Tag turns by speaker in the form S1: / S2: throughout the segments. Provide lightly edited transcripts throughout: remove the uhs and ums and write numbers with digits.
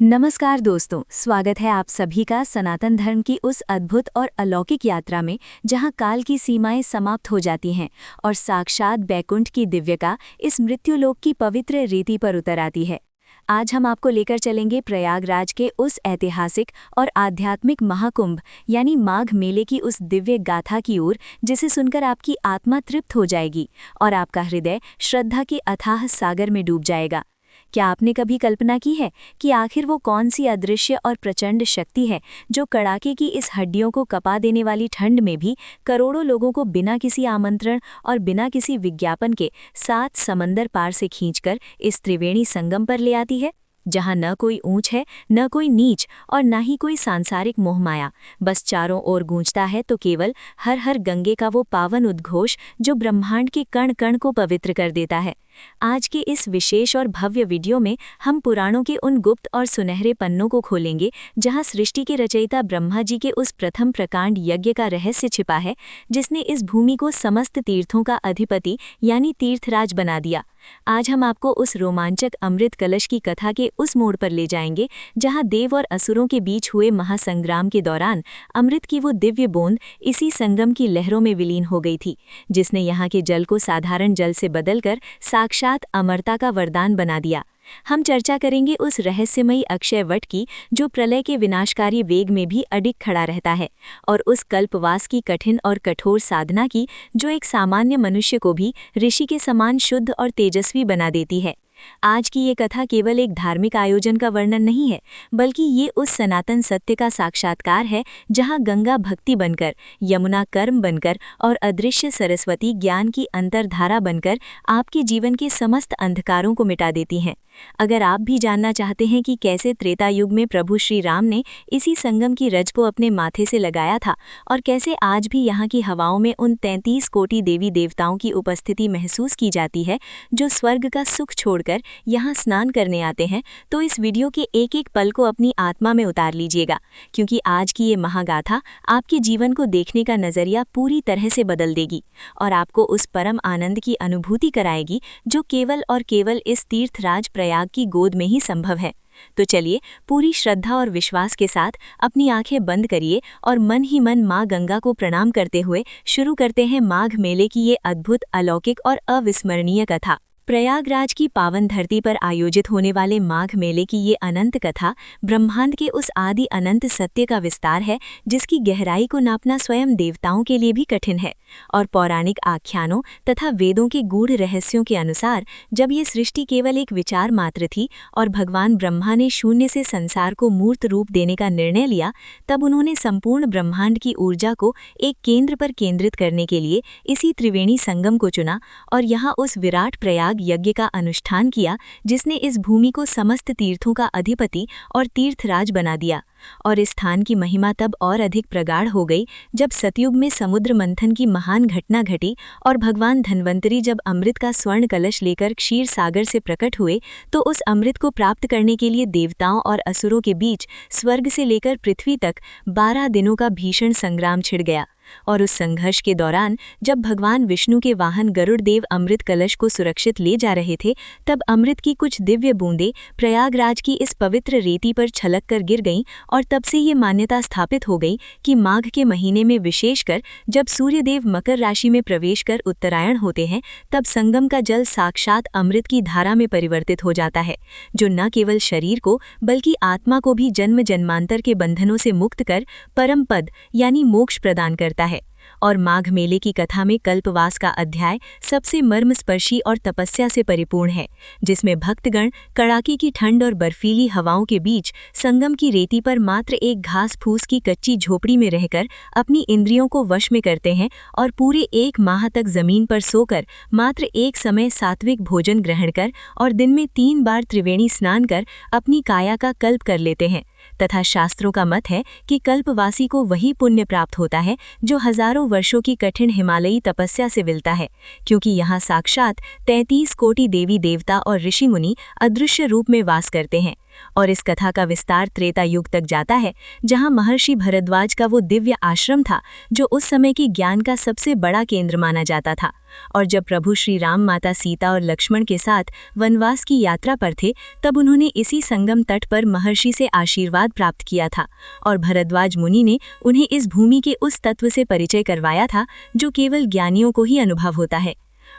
S1: नमस्कार दोस्तों, स्वागत है आप सभी का सनातन धर्म की उस अद्भुत और अलौकिक यात्रा में जहां काल की सीमाएं समाप्त हो जाती हैं और साक्षात बैकुंठ की दिव्यता इस मृत्युलोक की पवित्र रीति पर उतर आती है। आज हम आपको लेकर चलेंगे प्रयागराज के उस ऐतिहासिक और आध्यात्मिक महाकुंभ यानी माघ मेले की उस दिव्य गाथा की ओर जिसे सुनकर आपकी आत्मा तृप्त हो जाएगी और आपका हृदय श्रद्धा के अथाह सागर में डूब जाएगा। क्या आपने कभी कल्पना की है कि आखिर वो कौन सी अदृश्य और प्रचंड शक्ति है जो कड़ाके की इस हड्डियों को कपा देने वाली ठंड में भी करोड़ों लोगों को बिना किसी आमंत्रण और बिना किसी विज्ञापन के 7 समंदर पार से खींचकर इस त्रिवेणी संगम पर ले आती है, जहां न कोई ऊंच है, न कोई नीच और न ही कोई सांसारिक मोहमाया। बस चारों ओर गूंजता है तो केवल हर हर गंगे का वो पावन उद्घोष जो ब्रह्मांड के कण कण को पवित्र कर देता है। आज के इस विशेष और भव्य वीडियो में हम पुराणों के उन गुप्त और सुनहरे पन्नों को खोलेंगे जहां सृष्टि के रचयिता ब्रह्मा जी के उस प्रथम प्रकांड यज्ञ का रहस्य छिपा है, जिसने इस भूमि को समस्त तीर्थों का अधिपति यानी तीर्थराज बना दिया। आज हम आपको उस रोमांचक अमृत कलश की कथा के उस मोड़ पर ले जाएंगे जहां देव और असुरों के बीच हुए महासंग्राम के दौरान अमृत की वो दिव्य बूंद इसी संगम की लहरों में विलीन हो गई थी, जिसने यहाँ के जल को साधारण जल से बदलकर साक्षात अमरता का वरदान बना दिया। हम चर्चा करेंगे उस रहस्यमयी अक्षय वट की जो प्रलय के विनाशकारी वेग में भी अडिग खड़ा रहता है, और उस कल्पवास की कठिन और कठोर साधना की जो एक सामान्य मनुष्य को भी ऋषि के समान शुद्ध और तेजस्वी बना देती है। आज की ये कथा केवल एक धार्मिक आयोजन का वर्णन नहीं है, बल्कि ये उस सनातन सत्य का साक्षात्कार है जहां गंगा भक्ति बनकर, यमुना कर्म बनकर और अदृश्य सरस्वती ज्ञान की अंतर्धारा बनकर आपके जीवन के समस्त अंधकारों को मिटा देती हैं। अगर आप भी जानना चाहते हैं कि कैसे त्रेता युग में प्रभु श्री राम ने इसी संगम की रज को अपने माथे से लगाया था और कैसे आज भी यहाँ की हवाओं में उन 33 कोटि देवी देवताओं की उपस्थिति महसूस की जाती है जो स्वर्ग का सुख छोड़कर यहाँ स्नान करने आते हैं, तो इस वीडियो के एक एक पल को अपनी आत्मा में उतार लीजिएगा, क्योंकि आज की ये महागाथा आपके जीवन को देखने का नजरिया पूरी तरह से बदल देगी और आपको उस परम आनंद की अनुभूति कराएगी जो केवल और केवल इस तीर्थराज प्रयाग की गोद में ही संभव है। तो चलिए पूरी श्रद्धा और विश्वास के साथ अपनी आंखें बंद करिए और मन ही मन माँ गंगा को प्रणाम करते हुए शुरू करते हैं माघ मेले की ये अद्भुत, अलौकिक और अविस्मरणीय कथा। प्रयागराज की पावन धरती पर आयोजित होने वाले माघ मेले की ये अनंत कथा ब्रह्मांड के उस आदि अनंत सत्य का विस्तार है जिसकी गहराई को नापना स्वयं देवताओं के लिए भी कठिन है। और पौराणिक आख्यानों तथा वेदों के गूढ़ रहस्यों के अनुसार जब ये सृष्टि केवल एक विचार मात्र थी और भगवान ब्रह्मा ने शून्य से संसार को मूर्त रूप देने का निर्णय लिया, तब उन्होंने संपूर्ण ब्रह्मांड की ऊर्जा को एक केंद्र पर केंद्रित करने के लिए इसी त्रिवेणी संगम को चुना और यहाँ उस विराट प्रयाग यज्ञ का अनुष्ठान किया जिसने इस भूमि को समस्त तीर्थों का अधिपति और तीर्थराज बना दिया। और इस स्थान की महिमा तब और अधिक प्रगाढ़ हो गई जब सतयुग में समुद्र मंथन की महान घटना घटी और भगवान धन्वंतरी जब अमृत का स्वर्ण कलश लेकर क्षीर सागर से प्रकट हुए, तो उस अमृत को प्राप्त करने के लिए देवताओं और असुरों के बीच स्वर्ग से लेकर पृथ्वी तक 12 दिनों का भीषण संग्राम छिड़ गया। और उस संघर्ष के दौरान जब भगवान विष्णु के वाहन गरुड़ देव अमृत कलश को सुरक्षित ले जा रहे थे, तब अमृत की कुछ दिव्य बूंदें प्रयागराज की इस पवित्र रेती पर छलक कर गिर गईं और तब से ये मान्यता स्थापित हो गई कि माघ के महीने में विशेषकर जब सूर्यदेव मकर राशि में प्रवेश कर उत्तरायण होते हैं, तब संगम का जल साक्षात अमृत की धारा में परिवर्तित हो जाता है, जो न केवल शरीर को बल्कि आत्मा को भी जन्म जन्मांतर के बंधनों से मुक्त कर परम पद यानी मोक्ष प्रदान करता है। और माघ मेले की कथा में कल्पवास का अध्याय सबसे मर्मस्पर्शी और तपस्या से परिपूर्ण है, जिसमें भक्तगण कड़ाके की ठंड और बर्फीली हवाओं के बीच संगम की रेती पर मात्र एक घास फूस की कच्ची झोपड़ी में रहकर अपनी इंद्रियों को वश में करते हैं और पूरे 1 माह तक जमीन पर सोकर मात्र एक समय सात्विक भोजन ग्रहण कर और दिन में 3 बार त्रिवेणी स्नान कर अपनी काया का कल्प कर लेते हैं। तथा शास्त्रों का मत है कि कल्पवासी को वही पुण्य प्राप्त होता है जो हजारों वर्षों की कठिन हिमालयी तपस्या से मिलता है, क्योंकि यहाँ साक्षात 33 कोटि देवी देवता और ऋषि मुनि अदृश्य रूप में वास करते हैं। और इस कथा का विस्तार त्रेता युग तक जाता है, जहां महर्षि भरद्वाज का वो दिव्य आश्रम था जो उस समय की ज्ञान का सबसे बड़ा केंद्र माना जाता था। और जब प्रभु श्री राम माता सीता और लक्ष्मण के साथ वनवास की यात्रा पर थे, तब उन्होंने इसी संगम तट पर महर्षि से आशीर्वाद प्राप्त किया था और भरद्वाज मुनि ने उन्हें इस भूमि के उस तत्व से परिचय करवाया था जो केवल ज्ञानियों को ही अनुभव होता है।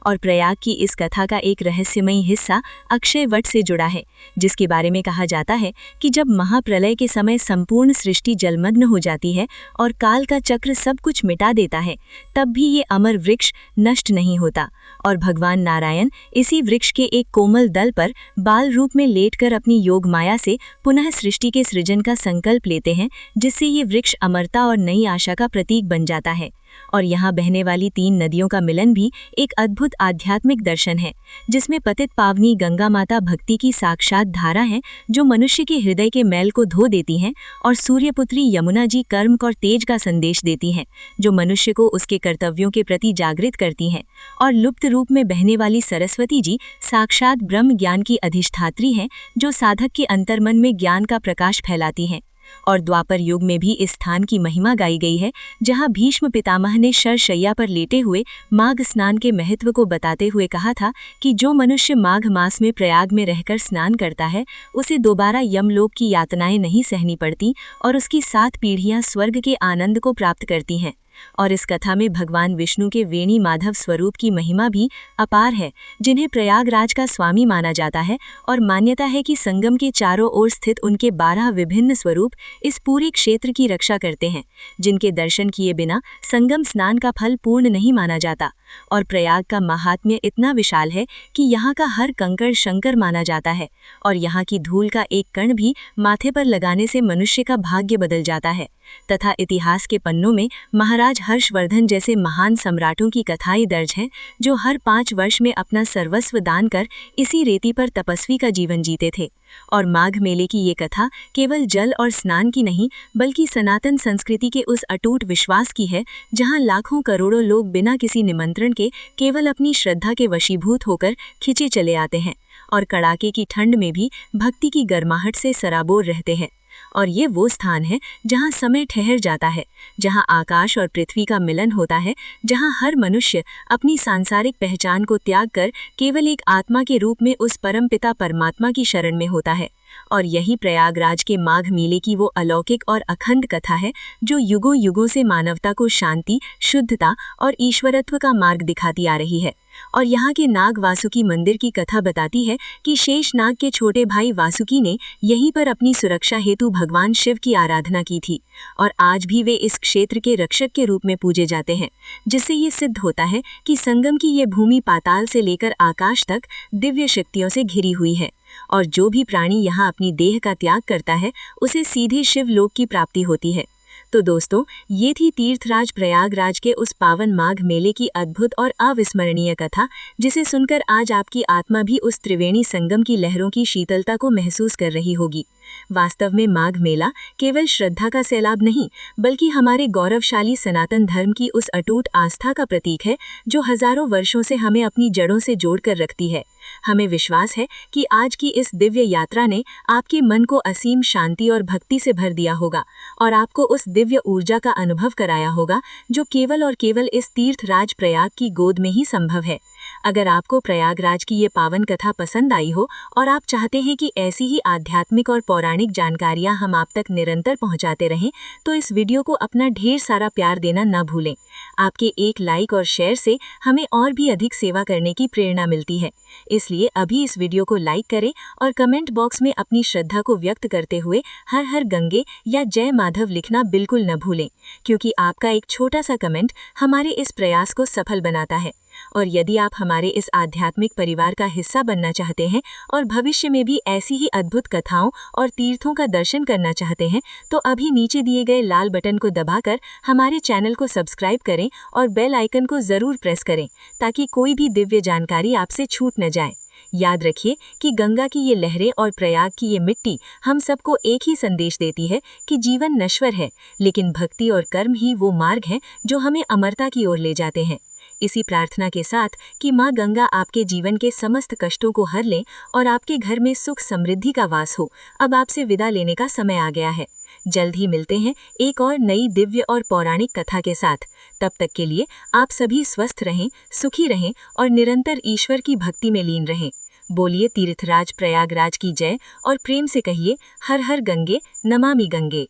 S1: और प्रयाग की इस कथा का एक रहस्यमयी हिस्सा अक्षय वट से जुड़ा है, जिसके बारे में कहा जाता है कि जब महाप्रलय के समय संपूर्ण सृष्टि जलमग्न हो जाती है और काल का चक्र सब कुछ मिटा देता है, तब भी ये अमर वृक्ष नष्ट नहीं होता और भगवान नारायण इसी वृक्ष के एक कोमल दल पर बाल रूप में लेटकर अपनी योग माया से पुनः सृष्टि के सृजन का संकल्प लेते हैं, जिससे ये वृक्ष अमरता और नई आशा का प्रतीक बन जाता है। और यहाँ बहने वाली 3 नदियों का मिलन भी एक अद्भुत आध्यात्मिक दर्शन है, जिसमें पतित पावनी गंगा माता भक्ति की साक्षात धारा है जो मनुष्य के हृदय के मैल को धो देती हैं, और सूर्यपुत्री यमुना जी कर्म और तेज का संदेश देती हैं जो मनुष्य को उसके कर्तव्यों के प्रति जागृत करती हैं, और लुप्त रूप में बहने वाली सरस्वती जी साक्षात ब्रह्म ज्ञान की अधिष्ठात्री हैं जो साधक के अंतर्मन में ज्ञान का प्रकाश फैलाती हैं। और द्वापर युग में भी इस स्थान की महिमा गाई गई है, जहां भीष्म पितामह ने शरशैया पर लेटे हुए माघ स्नान के महत्व को बताते हुए कहा था कि जो मनुष्य माघ मास में प्रयाग में रहकर स्नान करता है, उसे दोबारा यमलोक की यातनाएं नहीं सहनी पड़ती और उसकी 7 पीढ़ियां स्वर्ग के आनंद को प्राप्त करती हैं। और इस कथा में भगवान विष्णु के वेणी माधव स्वरूप की महिमा भी अपार है, जिन्हें प्रयागराज का स्वामी माना जाता है, और मान्यता है कि संगम के चारों ओर स्थित उनके 12 विभिन्न स्वरूप इस पूरे क्षेत्र की रक्षा करते हैं, जिनके दर्शन किए बिना संगम स्नान का फल पूर्ण नहीं माना जाता। और प्रयाग का महात्म्य इतना विशाल है कि यहाँ का हर कंकड़ शंकर माना जाता है, और यहाँ की धूल का एक कण भी माथे पर लगाने से मनुष्य का भाग्य बदल जाता है। तथा इतिहास के पन्नों में महाराज हर्षवर्धन जैसे महान सम्राटों की कथाएं दर्ज हैं, जो हर 5 वर्ष में अपना सर्वस्व दान कर इसी रेती पर तपस्वी का जीवन जीते थे। और माघ मेले की ये कथा केवल जल और स्नान की नहीं, बल्कि सनातन संस्कृति के उस अटूट विश्वास की है, जहां लाखों करोड़ों लोग बिना किसी निमंत्रण के केवल अपनी श्रद्धा के वशीभूत होकर खिंचे चले आते हैं और कड़ाके की ठंड में भी भक्ति की गर्माहट से सराबोर रहते हैं। और ये वो स्थान है जहाँ समय ठहर जाता है, जहाँ आकाश और पृथ्वी का मिलन होता है, जहाँ हर मनुष्य अपनी सांसारिक पहचान को त्याग कर केवल एक आत्मा के रूप में उस परमपिता परमात्मा की शरण में होता है। और यही प्रयागराज के माघ मेले की वो अलौकिक और अखंड कथा है जो युगों युगों से मानवता को शांति, शुद्धता और ईश्वरत्व का मार्ग दिखाती आ रही है। और यहाँ के नाग वासुकी मंदिर की कथा बताती है कि शेष नाग के छोटे भाई वासुकी ने यहीं पर अपनी सुरक्षा हेतु भगवान शिव की आराधना की थी, और आज भी वे इस क्षेत्र के रक्षक के रूप में पूजे जाते हैं, जिससे ये सिद्ध होता है कि संगम की ये भूमि पाताल से लेकर आकाश तक दिव्य शक्तियों से घिरी हुई है, और जो भी प्राणी यहाँ अपनी देह का त्याग करता है उसे सीधे शिवलोक की प्राप्ति होती है। तो दोस्तों, ये थी तीर्थराज प्रयागराज के उस पावन माघ मेले की अद्भुत और अविस्मरणीय कथा, जिसे सुनकर आज आपकी आत्मा भी उस त्रिवेणी संगम की लहरों की शीतलता को महसूस कर रही होगी। वास्तव में माघ मेला केवल श्रद्धा का सैलाब नहीं, बल्कि हमारे गौरवशाली सनातन धर्म की उस अटूट आस्था का प्रतीक है जो हजारों वर्षों से हमें अपनी जड़ों से जोड़कर रखती है। हमें विश्वास है कि आज की इस दिव्य यात्रा ने आपके मन को असीम शांति और भक्ति से भर दिया होगा, और आपको उस दिव्य ऊर्जा का अनुभव कराया होगा जो केवल और केवल इस तीर्थराज प्रयाग की गोद में ही संभव है। अगर आपको प्रयागराज की ये पावन कथा पसंद आई हो और आप चाहते हैं कि ऐसी ही आध्यात्मिक और पौराणिक जानकारियां हम आप तक निरंतर पहुंचाते रहें, तो इस वीडियो को अपना ढेर सारा प्यार देना न भूलें। आपके एक लाइक और शेयर से हमें और भी अधिक सेवा करने की प्रेरणा मिलती है। इसलिए अभी इस वीडियो को लाइक करें और कमेंट बॉक्स में अपनी श्रद्धा को व्यक्त करते हुए हर हर गंगे या जय माधव लिखना बिल्कुल न भूलें, क्योंकि आपका एक छोटा सा कमेंट हमारे इस प्रयास को सफल बनाता है। और यदि आप हमारे इस आध्यात्मिक परिवार का हिस्सा बनना चाहते हैं और भविष्य में भी ऐसी ही अद्भुत कथाओं और तीर्थों का दर्शन करना चाहते हैं, तो अभी नीचे दिए गए लाल बटन को दबाकर हमारे चैनल को सब्सक्राइब करें और बेल आइकन को जरूर प्रेस करें, ताकि कोई भी दिव्य जानकारी आपसे छूट न जाए। याद रखिए कि गंगा की ये लहरें और प्रयाग की ये मिट्टी हम सबको एक ही संदेश देती है कि जीवन नश्वर है, लेकिन भक्ति और कर्म ही वो मार्ग हैं जो हमें अमरता की ओर ले जाते हैं। इसी प्रार्थना के साथ कि माँ गंगा आपके जीवन के समस्त कष्टों को हर ले और आपके घर में सुख समृद्धि का वास हो, अब आपसे विदा लेने का समय आ गया है। जल्द ही मिलते हैं एक और नई दिव्य और पौराणिक कथा के साथ। तब तक के लिए आप सभी स्वस्थ रहें, सुखी रहें और निरंतर ईश्वर की भक्ति में लीन रहें। बोलिए तीर्थराज प्रयागराज की जय और प्रेम से कहिए हर हर गंगे, नमामि गंगे।